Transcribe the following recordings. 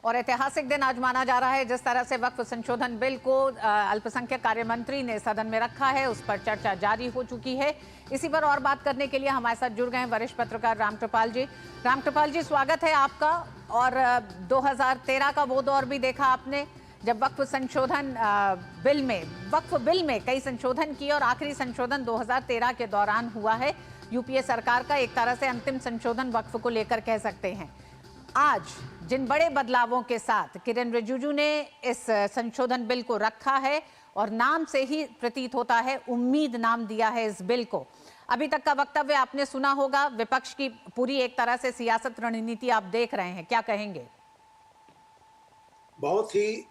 और ऐतिहासिक दिन आज माना जा रहा है। जिस तरह से वक्फ संशोधन बिल को अल्पसंख्यक कार्य मंत्री ने सदन में रखा है, उस पर चर्चा जारी हो चुकी है। इसी पर और बात करने के लिए हमारे साथ जुड़ गए हैं वरिष्ठ पत्रकार रामकृपाल जी। रामकृपाल जी, स्वागत है आपका। और 2013 का वो दौर भी देखा आपने जब वक्फ संशोधन वक्फ बिल में कई संशोधन किए और आखिरी संशोधन 2013 के दौरान हुआ है। यूपीए सरकार का एक तरह से अंतिम संशोधन वक्फ को लेकर कह सकते हैं। आज जिन बड़े बदलावों के साथ किरेन रिजिजू ने इस संशोधन बिल को रखा है और नाम से ही प्रतीत होता है उम्मीद नाम दिया है इस बिल को। अभी तक का वक्तव्य आपने सुना होगा, विपक्ष की पूरी एक तरह से सियासत रणनीति आप देख रहे हैं, क्या कहेंगे? बहुत ही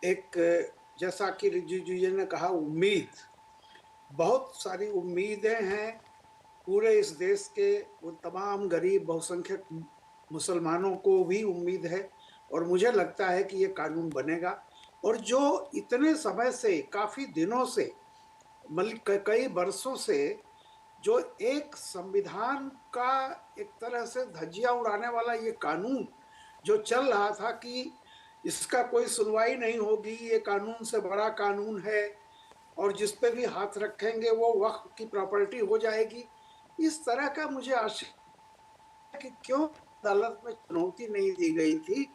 जैसा कि रिजिजू जी ने कहा, बहुत सारी उम्मीदें हैं पूरे इस देश के वो तमाम गरीब बहुसंख्यक मुसलमानों को भी उम्मीद है। और मुझे लगता है कि ये कानून बनेगा। और जो इतने समय से, काफ़ी दिनों से, कई वर्षों से जो एक संविधान का एक तरह से धज्जियां उड़ाने वाला ये कानून जो चल रहा था कि इसका कोई सुनवाई नहीं होगी, ये कानून से बड़ा कानून है और जिस पे भी हाथ रखेंगे वो वक्फ की प्रॉपर्टी हो जाएगी, इस तरह का मुझे आशय कि क्यों अदालत में चुनौती नहीं दी गई थी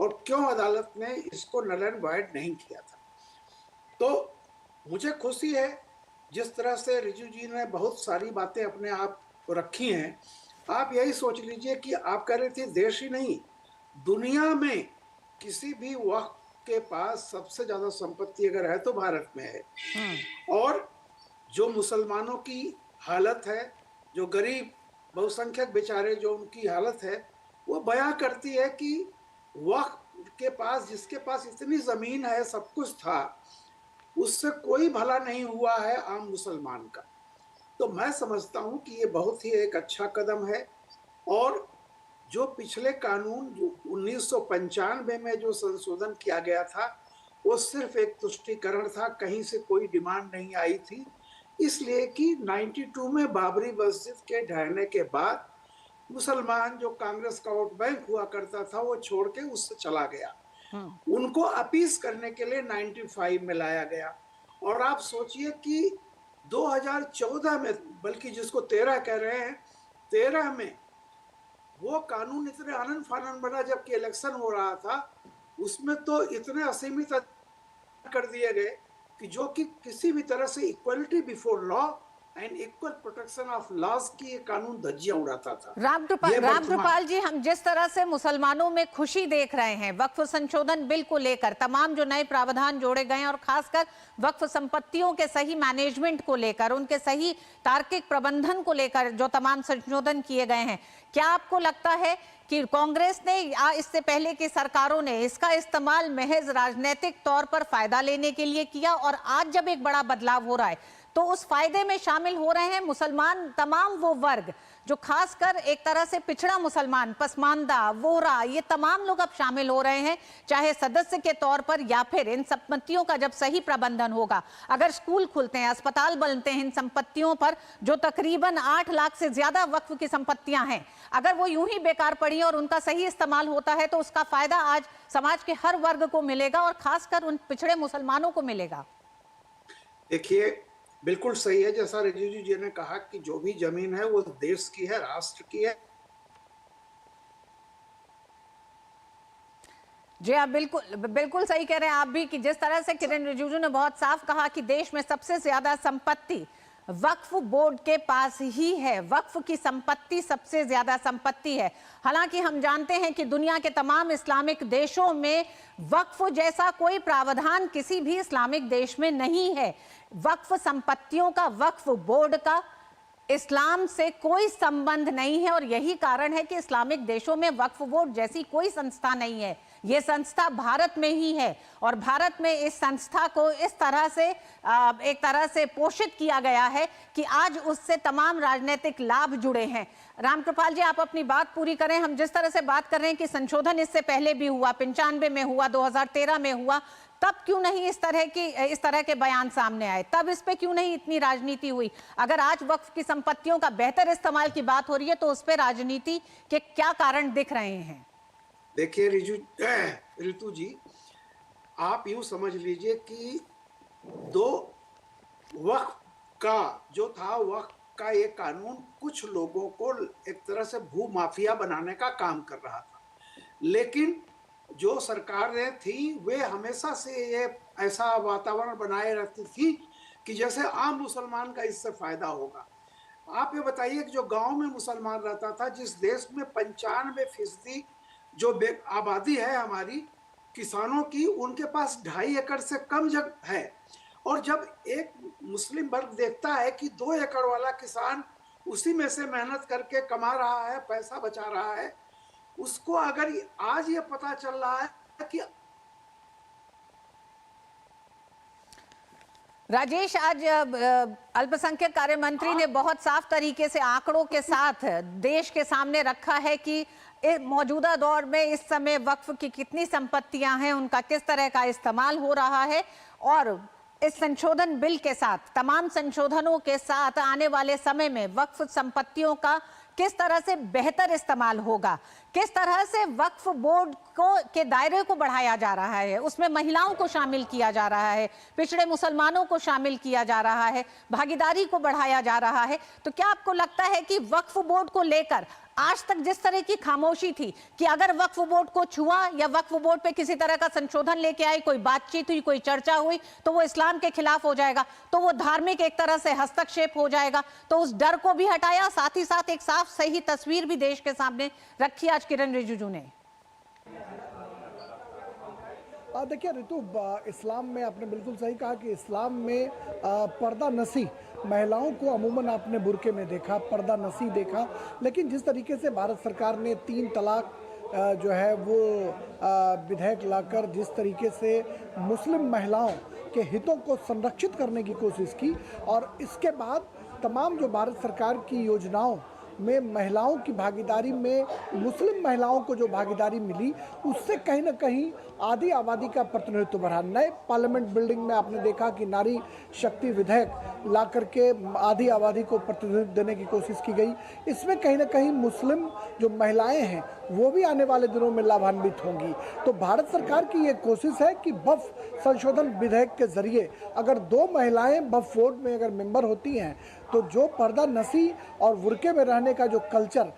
और क्यों अदालत ने इसको नल एंड वॉइड नहीं किया था। तो मुझे खुशी है जिस तरह से रिजिजू जी ने बहुत सारी बातें अपने आप को रखी हैं। आप यही सोच लीजिए कि आप कह रहे थे देश ही नहीं, दुनिया में किसी भी वक्त के पास सबसे ज्यादा संपत्ति अगर है तो भारत में है। और जो मुसलमानों की हालत है, जो गरीब बहुसंख्यक बेचारे जो उनकी हालत है, वो बयां करती है कि वक्त के पास, जिसके पास इतनी जमीन है, सब कुछ था, उससे कोई भला नहीं हुआ है आम मुसलमान का। तो मैं समझता हूं कि ये बहुत ही एक अच्छा कदम है। और जो पिछले कानून जो 1995 में जो संशोधन किया गया था, वो सिर्फ एक तुष्टीकरण था, कहीं से कोई डिमांड नहीं आई थी। इसलिए कि 92 में बाबरी मस्जिद के ढहने के बाद मुसलमान जो कांग्रेस का वोट बैंक हुआ करता था वो छोड़ के उससे चला गया। उनको अपीस करने के लिए 95 में लाया गया। और आप सोचिए कि 2014 में, बल्कि जिसको 13 कह रहे हैं, 13 में वो कानून इतने आनन फानन बना, जबकि इलेक्शन हो रहा था, उसमें तो इतने असीमित कर दिए गए कि जो कि किसी भी तरह से equality before law and equal protection of laws की कानून धज्जियां उड़ाता था। रामकृपाल जी, हम जिस तरह से मुसलमानों में खुशी देख रहे हैं वक्फ संशोधन बिल को लेकर, तमाम जो नए प्रावधान जोड़े गए हैं और खासकर वक्फ संपत्तियों के सही मैनेजमेंट को लेकर, उनके सही तार्किक प्रबंधन को लेकर जो तमाम संशोधन किए गए हैं, क्या आपको लगता है कि कांग्रेस ने या इससे पहले की सरकारों ने इसका इस्तेमाल महज राजनीतिक तौर पर फायदा लेने के लिए किया, और आज जब एक बड़ा बदलाव हो रहा है तो उस फायदे में शामिल हो रहे हैं मुसलमान, तमाम वो वर्ग जो खासकर एक तरह से पिछड़ा मुसलमान, पसमानदा, वोहरा, ये तमाम लोग अब शामिल हो रहे हैं, चाहे सदस्य के तौर पर या फिर इन संपत्तियों का जब सही प्रबंधन होगा, अगर स्कूल खुलते हैं, अस्पताल बनते हैं इन संपत्तियों पर, जो तकरीबन 8 लाख से ज्यादा वक्फ की संपत्तियां हैं, अगर वो यूं ही बेकार पड़ी और उनका सही इस्तेमाल होता है तो उसका फायदा आज समाज के हर वर्ग को मिलेगा और खासकर उन पिछड़े मुसलमानों को मिलेगा। देखिए, बिल्कुल सही है जैसा रिजिजू जी ने कहा कि जो भी जमीन है वो देश की है, राष्ट्र की है। जी आप बिल्कुल सही कह रहे हैं आप भी कि जिस तरह से किरेन रिजिजू ने बहुत साफ कहा कि देश में सबसे ज्यादा संपत्ति वक्फ बोर्ड के पास ही है, वक्फ की संपत्ति सबसे ज्यादा संपत्ति है। हालांकि हम जानते हैं कि दुनिया के तमाम इस्लामिक देशों में वक्फ जैसा कोई प्रावधान किसी भी इस्लामिक देश में नहीं है। वक्फ संपत्तियों का, वक्फ बोर्ड का इस्लाम से कोई संबंध नहीं है और यही कारण है कि इस्लामिक देशों में वक्फ बोर्ड जैसी कोई संस्था नहीं है। ये संस्था भारत में ही है और भारत में इस संस्था को इस तरह से एक तरह से पोषित किया गया है कि आज उससे तमाम राजनीतिक लाभ जुड़े हैं। रामकृपाल जी, आप अपनी बात पूरी करें। हम जिस तरह से बात कर रहे हैं कि संशोधन इससे पहले भी हुआ, 95 में हुआ, 2013 में हुआ, तब क्यों नहीं इस तरह के बयान सामने आए? तब इस पे क्यों नहीं इतनी राजनीति हुई? अगर आज वक्फ की संपत्तियों का बेहतर इस्तेमाल की बात हो रही है तो उस पर राजनीति के क्या कारण दिख रहे हैं? देखिए ऋतु जी, आप यूं समझ लीजिए कि दो वक्फ का जो था, वक्फ का ये कानून कुछ लोगों को एक तरह से भू माफिया बनाने का काम कर रहा था, लेकिन जो सरकारें थी वे हमेशा से ये ऐसा वातावरण बनाए रखती थी कि जैसे आम मुसलमान का इससे फायदा होगा। आप ये बताइए कि जो गांव में मुसलमान रहता था, जिस देश में 95% जो आबादी है हमारी किसानों की, उनके पास 2.5 एकड़ से कम जगह है, और जब एक मुस्लिम वर्ग देखता है कि 2 एकड़ वाला किसान उसी में से मेहनत करके कमा रहा है, पैसा बचा रहा है, उसको अगर आज ये पता चल रहा है कि राजेश, आज अल्पसंख्यक कार्य मंत्री ने बहुत साफ तरीके से आंकड़ों के साथ देश के सामने रखा है कि मौजूदा दौर में इस समय वक्फ की कितनी संपत्तियां हैं, उनका किस तरह का इस्तेमाल हो रहा है, और इस संशोधन बिल के साथ, तमाम संशोधनों के साथ आने वाले समय में वक्फ संपत्तियों का किस तरह से बेहतर इस्तेमाल होगा, किस तरह से वक्फ बोर्ड के दायरे को बढ़ाया जा रहा है, उसमें महिलाओं को शामिल किया जा रहा है, पिछड़े मुसलमानों को शामिल किया जा रहा है, भागीदारी को बढ़ाया जा रहा है। तो क्या आपको लगता है कि वक्फ बोर्ड को लेकर आज तक जिस तरह की खामोशी थी कि अगर वक्फ बोर्ड को छुआ या वक्फ बोर्ड पे किसी तरह का संशोधन लेके आई, कोई बातचीत हुई, कोई चर्चा हुई, तो वो इस्लाम के खिलाफ हो जाएगा, तो वो धार्मिक एक तरह से हस्तक्षेप हो जाएगा, तो उस डर को भी हटाया, साथ ही साथ एक साफ सही तस्वीर भी देश के सामने रखी आज किरण रिजिजू ने? देखिए ऋतु, इस्लाम में आपने बिल्कुल सही कहा कि इस्लाम में पर्दा नसी महिलाओं को अमूमन आपने बुरके में देखा, पर्दा नसी देखा, लेकिन जिस तरीके से भारत सरकार ने 3 तलाक जो है वो विधेयक लाकर जिस तरीके से मुस्लिम महिलाओं के हितों को संरक्षित करने की कोशिश की, और इसके बाद तमाम जो भारत सरकार की योजनाओं में महिलाओं की भागीदारी में मुस्लिम महिलाओं को जो भागीदारी मिली, उससे कहीं ना कहीं आधी आबादी का प्रतिनिधित्व बढ़ा। नए पार्लियामेंट बिल्डिंग में आपने देखा कि नारी शक्ति विधेयक ला करके आधी आबादी को प्रतिनिधित्व देने की कोशिश की गई। इसमें कहीं ना कहीं मुस्लिम जो महिलाएं हैं वो भी आने वाले दिनों में लाभान्वित होंगी। तो भारत सरकार की ये कोशिश है कि वक्फ संशोधन विधेयक के जरिए अगर 2 महिलाएं वक्फ बोर्ड में अगर मेंबर होती हैं, तो जो पर्दा नसी और बुर्के में रहने का जो कल्चर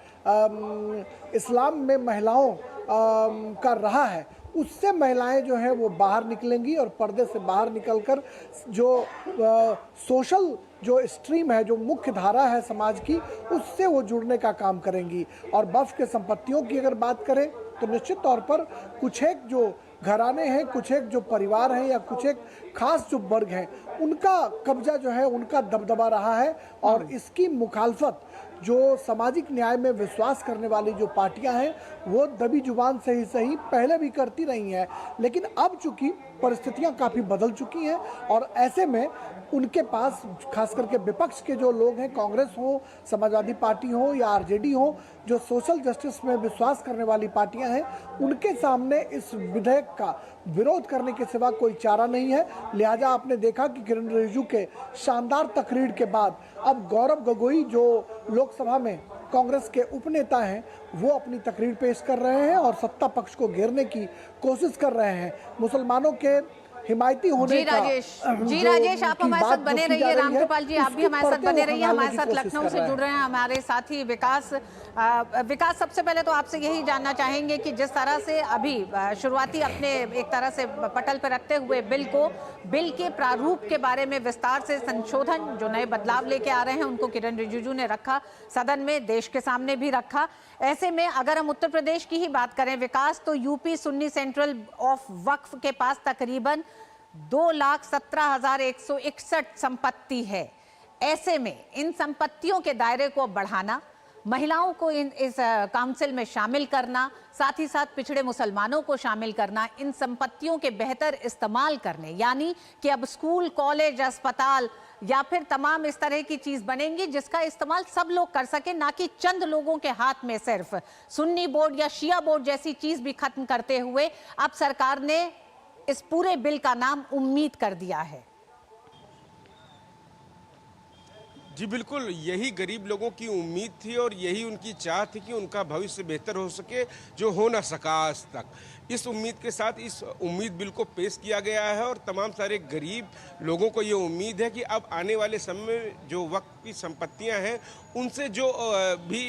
इस्लाम में महिलाओं का रहा है, उससे महिलाएं जो हैं वो बाहर निकलेंगी, और पर्दे से बाहर निकलकर जो सोशल जो स्ट्रीम है, जो मुख्य धारा है समाज की, उससे वो जुड़ने का काम करेंगी। और वक्फ के संपत्तियों की अगर बात करें तो निश्चित तौर पर कुछ एक जो घराने हैं, कुछ एक जो परिवार हैं, या कुछ एक खास जो वर्ग हैं, उनका कब्जा जो है, उनका दबदबा रहा है। और इसकी मुखालफत जो सामाजिक न्याय में विश्वास करने वाली जो पार्टियां हैं, वो दबी जुबान से ही सही पहले भी करती रही हैं, लेकिन अब चूंकि परिस्थितियां काफ़ी बदल चुकी हैं, और ऐसे में उनके पास खास करके विपक्ष के जो लोग हैं, कांग्रेस हो, समाजवादी पार्टी हो या आरजेडी हो, जो सोशल जस्टिस में विश्वास करने वाली पार्टियां हैं, उनके सामने इस विधेयक का विरोध करने के सिवा कोई चारा नहीं है। लिहाजा आपने देखा कि किरण रिजिजू के शानदार तकरीर के बाद अब गौरव गोगोई जो लोकसभा में कांग्रेस के उपनेता हैं, वो अपनी तकरीर पेश कर रहे हैं और सत्ता पक्ष को घेरने की कोशिश कर रहे हैं। मुसलमानों के हिमायती होने जी राजेश, आप हमारे साथ बने रहिए। रामकृपाल जी, आप भी हमारे साथ बने रहिए। हमारे साथ लखनऊ से जुड़ रहे हैं हमारे साथी विकास। विकास, सबसे पहले तो आपसे यही जानना चाहेंगे कि जिस तरह से अभी शुरुआती अपने एक तरह से पटल पर रखते हुए बिल के प्रारूप के बारे में विस्तार से संशोधन जो नए बदलाव लेके आ रहे हैं, उनको किरण रिजिजू ने रखा, सदन में देश के सामने भी रखा। ऐसे में अगर हम उत्तर प्रदेश की ही बात करें विकास, तो यूपी सुन्नी सेंट्रल ऑफ वक्फ के पास तकरीबन 2,17,161 संपत्ति है। ऐसे में इन संपत्तियों के दायरे को बढ़ाना, महिलाओं को इस काउंसिल में शामिल करना, साथ ही साथ पिछड़े मुसलमानों को शामिल करना, इन संपत्तियों के बेहतर इस्तेमाल करने, यानी कि अब स्कूल, कॉलेज, अस्पताल या फिर तमाम इस तरह की चीज बनेंगी जिसका इस्तेमाल सब लोग कर सके, ना कि चंद लोगों के हाथ में सिर्फ। सुन्नी बोर्ड या शिया बोर्ड जैसी चीज भी खत्म करते हुए अब सरकार ने इस पूरे बिल का नाम उम्मीद कर दिया है। जी बिल्कुल, यही गरीब लोगों की उम्मीद थी और यही उनकी चाह थी कि उनका भविष्य बेहतर हो सके, जो हो ना सका आज तक। इस उम्मीद के साथ इस उम्मीद बिल को पेश किया गया है और तमाम सारे गरीब लोगों को ये उम्मीद है कि अब आने वाले समय में जो वक़्फ़ की संपत्तियां हैं, उनसे जो भी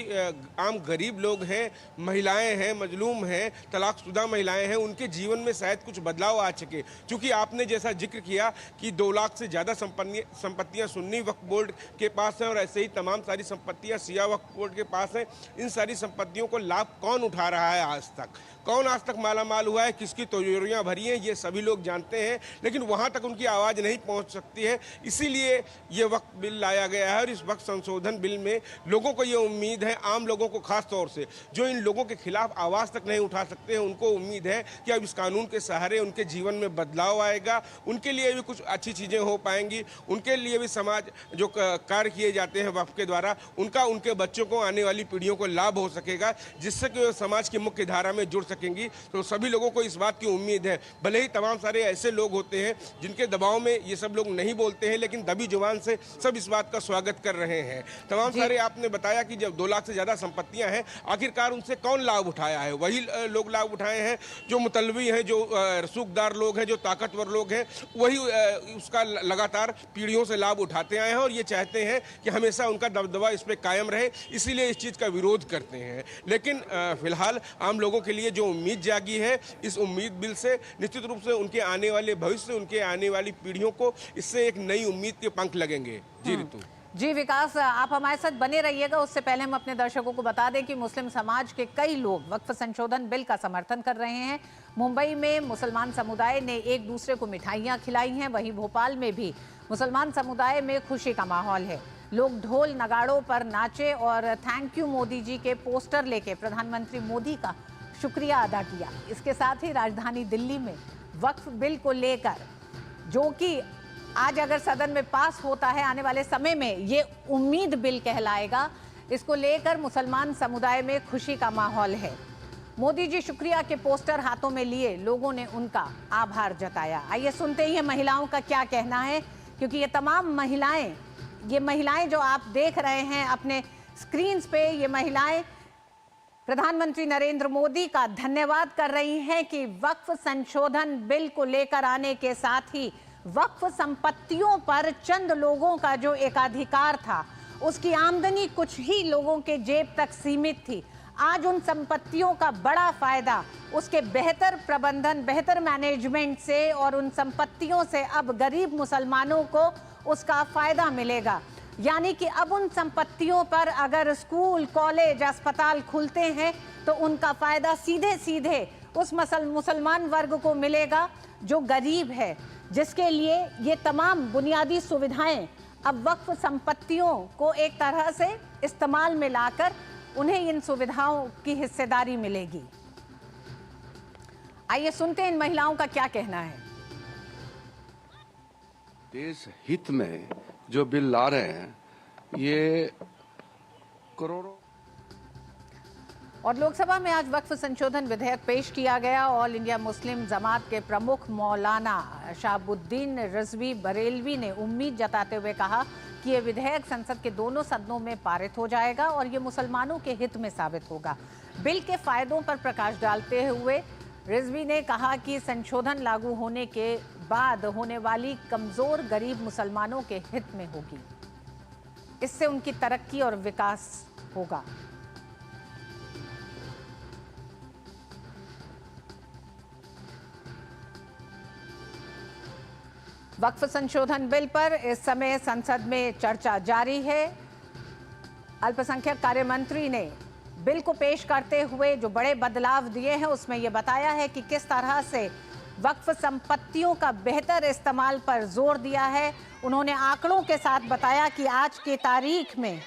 आम गरीब लोग हैं, महिलाएं हैं, मजलूम हैं, तलाकशुदा महिलाएं हैं, उनके जीवन में शायद कुछ बदलाव आ सके। चूँकि आपने जैसा जिक्र किया कि 2 लाख से ज़्यादा संपत्तियां सुन्नी वक्फ बोर्ड के पास हैं और ऐसे ही तमाम सारी संपत्तियां शिया वक्फ बोर्ड के पास हैं। इन सारी संपत्तियों को लाभ कौन उठा रहा है आज तक? कौन आज तक मालामाल हुआ है? किसकी तिजोरियां भरी हैं? ये सभी लोग जानते हैं, लेकिन वहां तक उनकी आवाज़ नहीं पहुंच सकती है। इसीलिए ये वक्फ बिल लाया गया है और इस वक्फ संशोधन बिल में लोगों को ये उम्मीद है, आम लोगों को खास तौर से जो इन लोगों के खिलाफ आवाज़ तक नहीं उठा सकते हैं, उनको उम्मीद है कि अब इस कानून के सहारे उनके जीवन में बदलाव आएगा, उनके लिए भी कुछ अच्छी चीज़ें हो पाएंगी, उनके लिए भी समाज जो कार्य किए जाते हैं वक्फ के द्वारा, उनका उनके बच्चों को, आने वाली पीढ़ियों को लाभ हो सकेगा, जिससे कि समाज की मुख्य धारा में जुड़ सकेंगी। तो सभी लोगों को इस बात की उम्मीद है। भले ही तमाम सारे ऐसे लोग होते हैं जिनके दबाव में ये सब लोग नहीं बोलते हैं, लेकिन दबी जुबान से सब इस बात का स्वागत कर रहे हैं। तमाम सारे आपने बताया कि जब 2 लाख से ज़्यादा संपत्तियां हैं, आखिरकार उनसे कौन लाभ उठाया है? वही लोग लाभ उठाए हैं जो मुतलबी हैं, जो रसूखदार लोग हैं, जो ताकतवर लोग हैं, वही उसका लगातार पीढ़ियों से लाभ उठाते आए हैं और ये चाहते हैं कि हमेशा उनका दबदबा इस पर कायम रहे, इसीलिए इस चीज़ का विरोध करते हैं। लेकिन फिलहाल आम लोगों के लिए जो उम्मीद जागी है, इस उम्मीद बिल से निश्चित रूप से उनके आने वाले भविष्य, उनके आने वाली पीढ़ियों को इससे एक नई उम्मीद के पंख लगेंगे। जी ऋतु। जी विकास, आप हमारे साथ बने रहिएगा। उससे पहले हम अपने दर्शकों को बता दें कि मुस्लिम समाज के कई लोग वक्फ संशोधन बिल का समर्थन कर रहे हैं। मुंबई में मुसलमान समुदाय ने एक दूसरे को मिठाइयाँ खिलाई हैं, वहीं भोपाल में भी मुसलमान समुदाय में खुशी का माहौल है। लोग ढोल नगाड़ों पर नाचे और थैंक यू मोदी जी के पोस्टर लेके प्रधानमंत्री मोदी का शुक्रिया अदा किया। इसके साथ ही राजधानी दिल्ली में वक्फ बिल को लेकर, जो कि आज अगर सदन में पास होता है, आने वाले समय में ये उम्मीद बिल कहलाएगा, इसको लेकर मुसलमान समुदाय में खुशी का माहौल है। मोदी जी शुक्रिया के पोस्टर हाथों में लिए लोगों ने उनका आभार जताया। आइए सुनते ही महिलाओं का क्या कहना है, क्योंकि ये तमाम महिलाएं जो आप देख रहे हैं अपने स्क्रीन पे, ये महिलाएं प्रधानमंत्री नरेंद्र मोदी का धन्यवाद कर रही हैं कि वक्फ संशोधन बिल को लेकर आने के साथ ही वक्फ संपत्तियों पर चंद लोगों का जो एकाधिकार था, उसकी आमदनी कुछ ही लोगों के जेब तक सीमित थी। आज उन संपत्तियों का बड़ा फायदा उसके बेहतर प्रबंधन, बेहतर मैनेजमेंट से और उन संपत्तियों से अब गरीब मुसलमानों को उसका फायदा मिलेगा। यानी कि अब उन संपत्तियों पर अगर स्कूल, कॉलेज, अस्पताल खुलते हैं तो उनका फायदा सीधे सीधे उस मुसलमान वर्ग को मिलेगा जो गरीब है, जिसके लिए ये तमाम बुनियादी सुविधाएं अब वक्फ संपत्तियों को एक तरह से इस्तेमाल में लाकर उन्हें इन सुविधाओं की हिस्सेदारी मिलेगी। आइए सुनते हैं इन महिलाओं का क्या कहना है। देश हित में जो बिल ला रहे हैं, ये करोड़ों। और लोकसभा में आज वक्फ संशोधन विधेयक पेश किया गया। ऑल इंडिया मुस्लिम जमात के प्रमुख मौलाना शहाबुद्दीन रिजवी बरेलवी ने उम्मीद जताते हुए कहा कि ये विधेयक संसद के दोनों सदनों में पारित हो जाएगा और ये मुसलमानों के हित में साबित होगा। बिल के फायदों पर प्रकाश डालते हुए रिजवी ने कहा कि संशोधन लागू होने के बाद होने वाली कमजोर गरीब मुसलमानों के हित में होगी। इससे उनकी तरक्की और विकास होगा। वक्फ संशोधन बिल पर इस समय संसद में चर्चा जारी है। अल्पसंख्यक कार्य मंत्री ने बिल को पेश करते हुए जो बड़े बदलाव दिए हैं, उसमें यह बताया है कि किस तरह से वक्फ संपत्तियों का बेहतर इस्तेमाल पर जोर दिया है। उन्होंने आंकड़ों के साथ बताया कि आज की तारीख में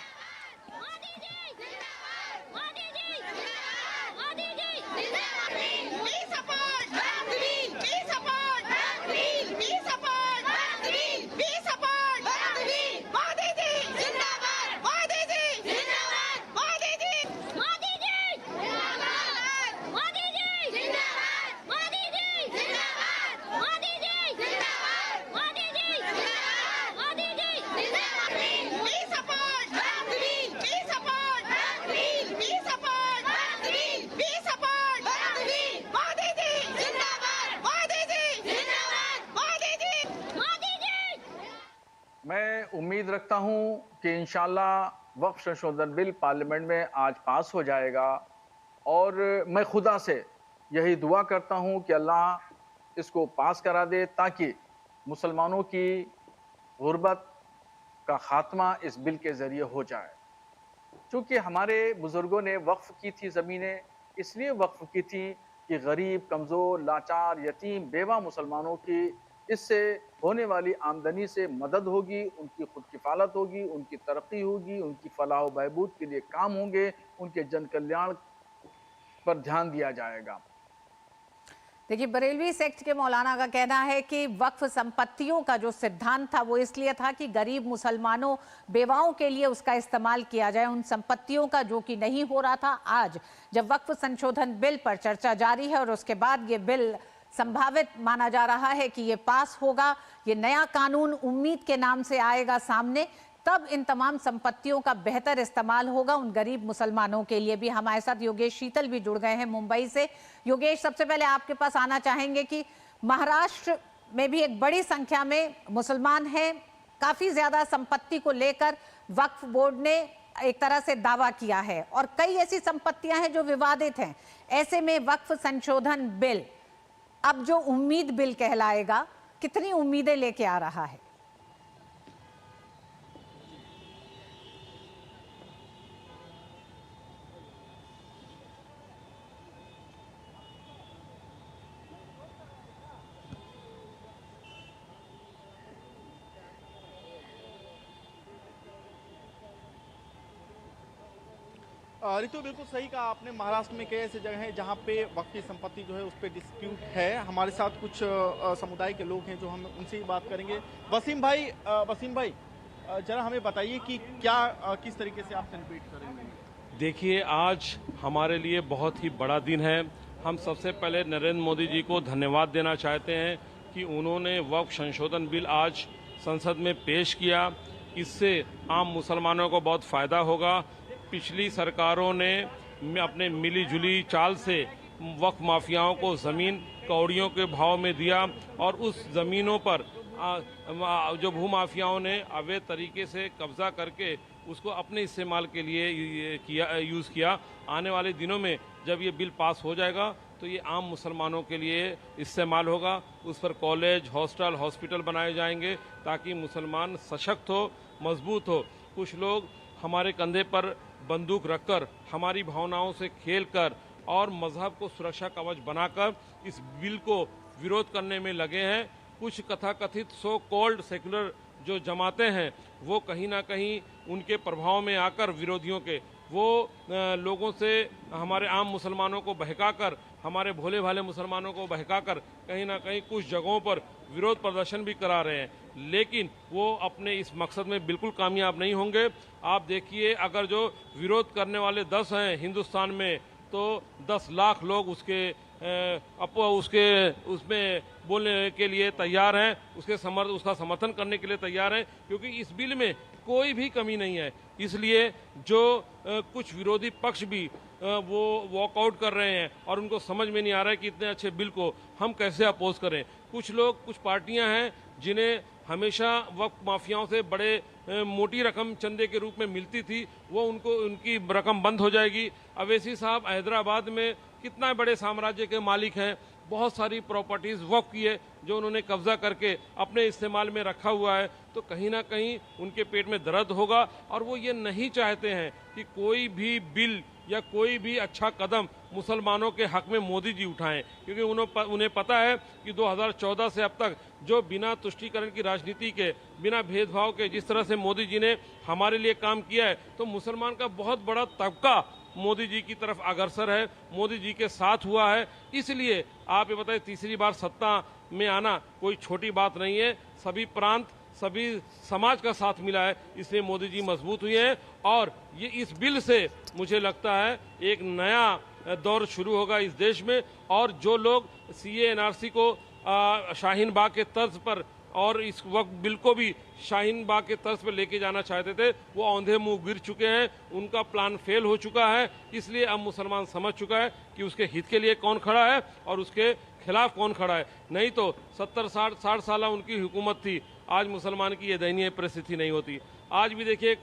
उम्मीद रखता हूं कि इंशाल्लाह वक्फ संशोधन बिल पार्लियामेंट में आज पास हो जाएगा और मैं खुदा से यही दुआ करता हूं कि अल्लाह इसको पास करा दे ताकि मुसलमानों की गुर्बत का खात्मा इस बिल के ज़रिए हो जाए। चूँकि हमारे बुज़ुर्गों ने वक्फ की थी ज़मीनें, इसलिए वक्फ की थी कि गरीब, कमज़ोर, लाचार, यतीम, बेवा मुसलमानों की इससे होने वाली आमदनी से मदद होगी, उनकी खुद किफ़ालत होगी, उनकी तरक्की होगी, उनकी फलाह व बहबूद के लिए काम होंगे, उनके जन कल्याण पर ध्यान दिया जाएगा। देखिए, बरेलवी सेक्ट के मौलाना का कहना है कि वक्फ संपत्तियों का जो सिद्धांत था वो इसलिए था कि गरीब मुसलमानों, बेवाओं के लिए उसका इस्तेमाल किया जाए, उन संपत्तियों का, जो कि नहीं हो रहा था। आज जब वक्फ संशोधन बिल पर चर्चा जारी है और उसके बाद ये बिल संभावित माना जा रहा है कि ये पास होगा, ये नया कानून उम्मीद के नाम से आएगा सामने, तब इन तमाम संपत्तियों का बेहतर इस्तेमाल होगा उन गरीब मुसलमानों के लिए भी। हमारे साथ योगेश शीतल भी जुड़ गए हैं मुंबई से। योगेश, सबसे पहले आपके पास आना चाहेंगे कि महाराष्ट्र में भी एक बड़ी संख्या में मुसलमान हैं, काफी ज्यादा संपत्ति को लेकर वक्फ बोर्ड ने एक तरह से दावा किया है और कई ऐसी संपत्तियां हैं जो विवादित हैं। ऐसे में वक्फ संशोधन बिल अब जो उम्मीद बिल कहलाएगा, कितनी उम्मीदें लेके आ रहा है? रितु, बिल्कुल सही कहा आपने। महाराष्ट्र में कई ऐसे जगह हैं जहाँ पे वक्फ की संपत्ति जो है उस पर डिस्प्यूट है। हमारे साथ कुछ समुदाय के लोग हैं जो हम उनसे ही बात करेंगे। वसीम भाई, जरा हमें बताइए कि क्या किस तरीके से आप सेलिब्रेट करेंगे? देखिए, आज हमारे लिए बहुत ही बड़ा दिन है। हम सबसे पहले नरेंद्र मोदी जी को धन्यवाद देना चाहते हैं कि उन्होंने वक्फ संशोधन बिल आज संसद में पेश किया। इससे आम मुसलमानों को बहुत फ़ायदा होगा। पिछली सरकारों ने अपने मिली जुली चाल से वक्फ माफियाओं को ज़मीन कौड़ियों के भाव में दिया और उस ज़मीनों पर जो भूमाफियाओं ने अवैध तरीके से कब्जा करके उसको अपने इस्तेमाल के लिए यूज़ किया। आने वाले दिनों में जब ये बिल पास हो जाएगा तो ये आम मुसलमानों के लिए इस्तेमाल होगा। उस पर कॉलेज, हॉस्टल, हॉस्पिटल बनाए जाएंगे ताकि मुसलमान सशक्त हो, मजबूत हो। कुछ लोग हमारे कंधे पर बंदूक रखकर, हमारी भावनाओं से खेलकर और मजहब को सुरक्षा कवच बनाकर इस बिल को विरोध करने में लगे हैं। कुछ कथाकथित सो कॉल्ड सेकुलर जो जमातें हैं वो कहीं ना कहीं उनके प्रभाव में आकर विरोधियों के वो लोगों से हमारे आम मुसलमानों को बहकाकर, हमारे भोले भाले मुसलमानों को बहकाकर कहीं ना कहीं कुछ जगहों पर विरोध प्रदर्शन भी करा रहे हैं, लेकिन वो अपने इस मकसद में बिल्कुल कामयाब नहीं होंगे। आप देखिए, अगर जो विरोध करने वाले 10 हैं हिंदुस्तान में तो 10 लाख लोग उसमें बोलने के लिए तैयार हैं, उसका समर्थन करने के लिए तैयार हैं, क्योंकि इस बिल में कोई भी कमी नहीं है। इसलिए जो कुछ विरोधी पक्ष भी वो वॉकआउट कर रहे हैं और उनको समझ में नहीं आ रहा है कि इतने अच्छे बिल को हम कैसे अपोज करें। कुछ लोग, कुछ पार्टियां हैं जिन्हें हमेशा वक्फ माफियाओं से बड़े मोटी रकम चंदे के रूप में मिलती थी, वो उनकी रकम बंद हो जाएगी। अवैसी साहब हैदराबाद में कितना बड़े साम्राज्य के मालिक हैं, बहुत सारी प्रॉपर्टीज़ वक्फ की है जो उन्होंने कब्जा करके अपने इस्तेमाल में रखा हुआ है, तो कहीं ना कहीं उनके पेट में दर्द होगा और वो ये नहीं चाहते हैं कि कोई भी बिल या कोई भी अच्छा कदम मुसलमानों के हक में मोदी जी उठाएं, क्योंकि उन्हें पता है कि 2014 से अब तक जो बिना तुष्टीकरण की राजनीति के, बिना भेदभाव के जिस तरह से मोदी जी ने हमारे लिए काम किया है, तो मुसलमान का बहुत बड़ा तबका मोदी जी की तरफ अग्रसर है, मोदी जी के साथ हुआ है। इसलिए आप ये बताइए, तीसरी बार सत्ता में आना कोई छोटी बात नहीं है। सभी प्रांत, सभी समाज का साथ मिला है, इसलिए मोदी जी मजबूत हुए हैं और ये इस बिल से मुझे लगता है एक नया दौर शुरू होगा इस देश में। और जो लोग CA NRC को शाहीन बाग के तर्ज पर और इस वक्त बिल को भी शाहीन बाग के तर्ज पर लेके जाना चाहते थे, वो औंधे मुंह गिर चुके हैं, उनका प्लान फेल हो चुका है। इसलिए अब मुसलमान समझ चुका है कि उसके हित के लिए कौन खड़ा है और उसके खिलाफ कौन खड़ा है। नहीं तो 70-60 साल उनकी हुकूमत थी, आज मुसलमान की ये दयनीय परिस्थिति नहीं होती। आज भी देखिए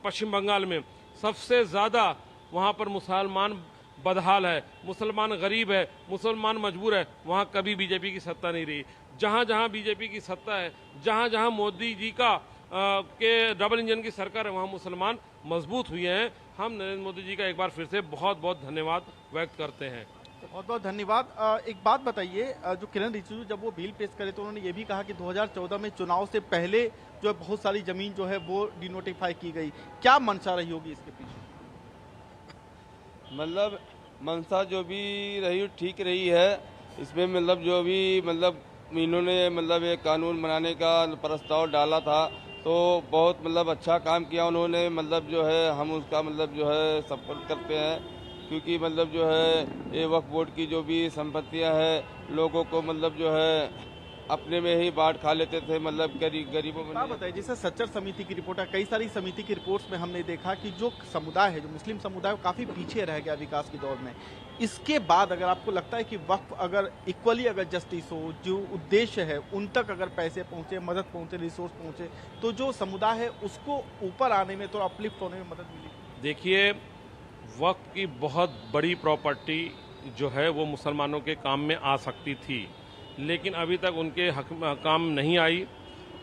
पश्चिम बंगाल में सबसे ज़्यादा वहाँ पर मुसलमान बदहाल है, मुसलमान गरीब है, मुसलमान मजबूर है। वहाँ कभी बीजेपी की सत्ता नहीं रही। जहाँ जहाँ बीजेपी की सत्ता है, जहाँ जहाँ मोदी जी का के डबल इंजन की सरकार है, वहाँ मुसलमान मजबूत हुए हैं। हम नरेंद्र मोदी जी का एक बार फिर से बहुत बहुत धन्यवाद व्यक्त करते हैं। बहुत बहुत धन्यवाद। एक बात बताइए, जो किरण रिजिजू जब वो बिल पेश करे तो उन्होंने ये भी कहा कि 2014 में चुनाव से पहले जो है बहुत सारी जमीन जो है वो डिनोटिफाई की गई। क्या मंशा रही होगी इसके पीछे? मतलब मंशा जो भी रही ठीक रही है। इसमें मतलब जो भी मतलब इन्होंने मतलब एक कानून बनाने का प्रस्ताव डाला था तो बहुत मतलब अच्छा काम किया उन्होंने। मतलब जो है हम उसका मतलब जो है सपोर्ट करते हैं, क्योंकि मतलब जो है ये वक्फ बोर्ड की जो भी संपत्तियां हैं लोगों को मतलब जो है अपने में ही बांट खा लेते थे, मतलब गरीबों में। क्या बताइए, जैसे सच्चर समिति की रिपोर्ट है, कई सारी समिति की रिपोर्ट्स में हमने देखा कि जो समुदाय है, जो मुस्लिम समुदाय, वो काफ़ी पीछे रह गया विकास के दौर में। इसके बाद अगर आपको लगता है कि वक्फ अगर इक्वली अगर जस्टिस हो, जो उद्देश्य है उन तक अगर पैसे पहुंचे, मदद पहुंचे, रिसोर्स पहुंचे, तो जो समुदाय है उसको ऊपर आने में, तो अपलिफ्ट होने में मदद मिलेगी। देखिए, वक्फ की बहुत बड़ी प्रॉपर्टी जो है वो मुसलमानों के काम में आ सकती थी, लेकिन अभी तक उनके हक काम नहीं आई।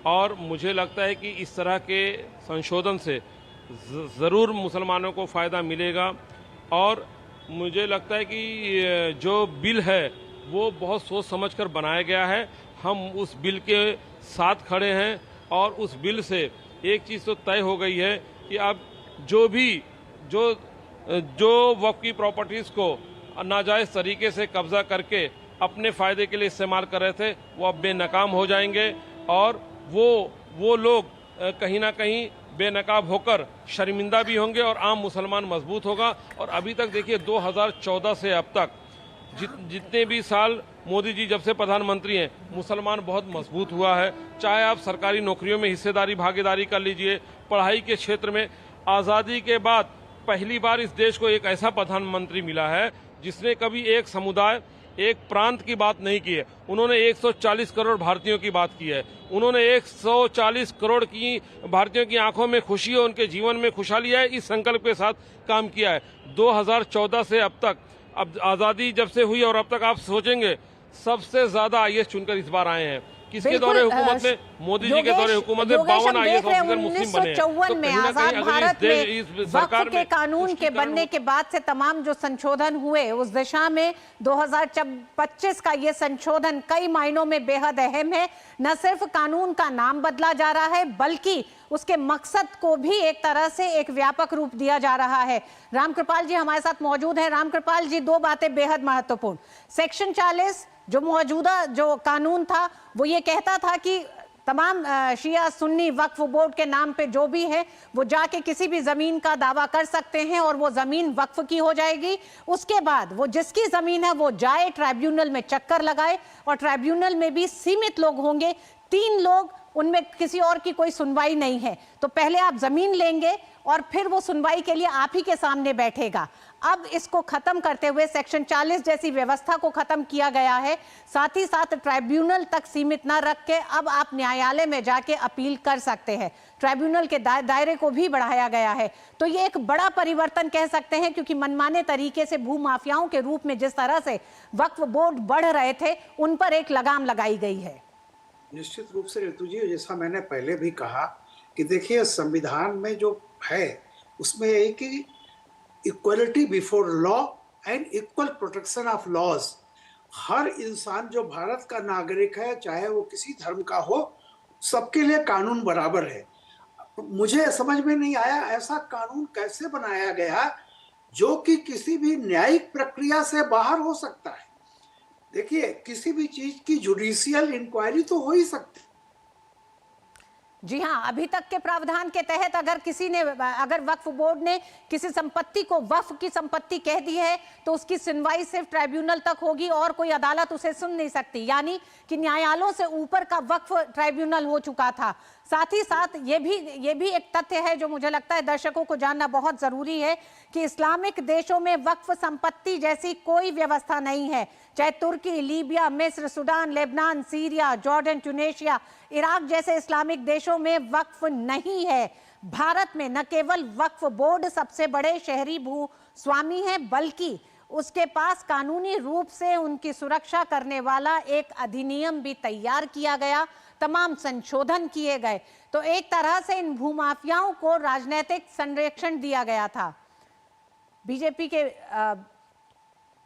और मुझे लगता है कि इस तरह के संशोधन से ज़रूर मुसलमानों को फ़ायदा मिलेगा। और मुझे लगता है कि जो बिल है वो बहुत सोच समझकर बनाया गया है। हम उस बिल के साथ खड़े हैं और उस बिल से एक चीज़ तो तय हो गई है कि अब जो वक्फ की प्रॉपर्टीज़ को नाजायज़ तरीके से कब्ज़ा करके अपने फ़ायदे के लिए इस्तेमाल कर रहे थे, वो अब बेनकाम हो जाएंगे और वो लोग कहीं ना कहीं बेनकाब होकर शर्मिंदा भी होंगे और आम मुसलमान मजबूत होगा। और अभी तक देखिए 2014 से अब तक जितने भी साल मोदी जी जब से प्रधानमंत्री हैं, मुसलमान बहुत मजबूत हुआ है। चाहे आप सरकारी नौकरियों में हिस्सेदारी भागीदारी कर लीजिए, पढ़ाई के क्षेत्र में। आज़ादी के बाद पहली बार इस देश को एक ऐसा प्रधानमंत्री मिला है जिसने कभी एक समुदाय, एक प्रांत की बात नहीं की है। उन्होंने 140 करोड़ भारतीयों की बात की है। उन्होंने 140 करोड़ की भारतीयों की आंखों में खुशी और उनके जीवन में खुशहाली है, इस संकल्प के साथ काम किया है। 2014 से अब तक, अब आज़ादी जब से हुई और अब तक आप सोचेंगे सबसे ज्यादा आईएएस चुनकर इस बार आए हैं। किसके दौरे हुकूमत में? मोदी जी के दौरे हुकूमत में 52 आईएएस ऑफिसर मुस्लिम बने हैं। 1954 में आजाद भारत में वक्फ के कानून के बनने के बाद से तमाम जो संशोधन हुए उस दिशा में 2025 का ये संशोधन कई मायनों में बेहद अहम है। न सिर्फ कानून का नाम बदला जा रहा है बल्कि उसके मकसद को भी एक तरह से एक व्यापक रूप दिया जा रहा है। रामकृपाल जी हमारे साथ मौजूद हैं। रामकृपाल जी, दो बातें बेहद महत्वपूर्ण। सेक्शन 40 जो मौजूदा जो कानून था वो ये कहता था कि तमाम शिया सुन्नी वक्फ बोर्ड के नाम पे जो भी है वो जाके किसी भी जमीन का दावा कर सकते हैं और वो जमीन वक्फ की हो जाएगी। उसके बाद वो जिसकी जमीन है वो जाए ट्राइब्यूनल में चक्कर लगाए और ट्राइब्यूनल में भी सीमित लोग होंगे, 3 लोग, उनमें किसी और की कोई सुनवाई नहीं है। तो पहले आप जमीन लेंगे और फिर वो सुनवाई के लिए आप ही के सामने बैठेगा। अब इसको खत्म करते हुए सेक्शन 40 जैसी व्यवस्था को खत्म किया गया है। साथ ही साथ ट्राइब्यूनल तक सीमित न रख के अब आप न्यायालय में जाके अपील कर सकते हैं। ट्राइब्यूनल के दायरे को भी बढ़ाया गया है। तो ये एक बड़ा परिवर्तन कह सकते हैं, क्योंकि मनमाने तरीके से भूमाफियाओं के रूप में जिस तरह से वक्फ बोर्ड बढ़ रहे थे उन पर एक लगाम लगाई गई है। निश्चित रूप से ऋतु जी, जैसा मैंने पहले भी कहा कि देखिए संविधान में जो है उसमें है कि equality before law and equal protection of laws. हर इंसान जो भारत का नागरिक है, चाहे वो किसी धर्म का हो, सबके लिए कानून बराबर है। मुझे समझ में नहीं आया ऐसा कानून कैसे बनाया गया जो कि किसी भी न्यायिक प्रक्रिया से बाहर हो सकता है। देखिए, किसी भी चीज की जुडिशियल इंक्वायरी तो हो ही सकती। जी हाँ, अभी तक के प्रावधान के तहत अगर वक्फ बोर्ड ने किसी संपत्ति को वक्फ की संपत्ति कह दी है तो उसकी सुनवाई सिर्फ ट्राइब्यूनल तक होगी और कोई अदालत उसे सुन नहीं सकती। यानी कि न्यायालयों से ऊपर का वक्फ ट्राइब्यूनल हो चुका था। साथ ही साथ ये भी एक तथ्य है जो मुझे लगता है दर्शकों को जानना बहुत जरूरी है कि इस्लामिक देशों में वक्फ संपत्ति जैसी कोई व्यवस्था नहीं है। चाहे तुर्की, लीबिया, मिस्र, Sudan, Lebanon, Syria, Jordan, Tunisia, Iraq जैसे इस्लामिक देशों में वक्फ नहीं है। भारत में न केवल वक्फ बोर्ड सबसे बड़े शहरी भू स्वामी है, बल्कि उसके पास कानूनी रूप से उनकी सुरक्षा करने वाला एक अधिनियम भी तैयार किया गया, तमाम संशोधन किए गए। तो एक तरह से इन भूमाफियाओं को राजनीतिक संरक्षण दिया गया था। बीजेपी के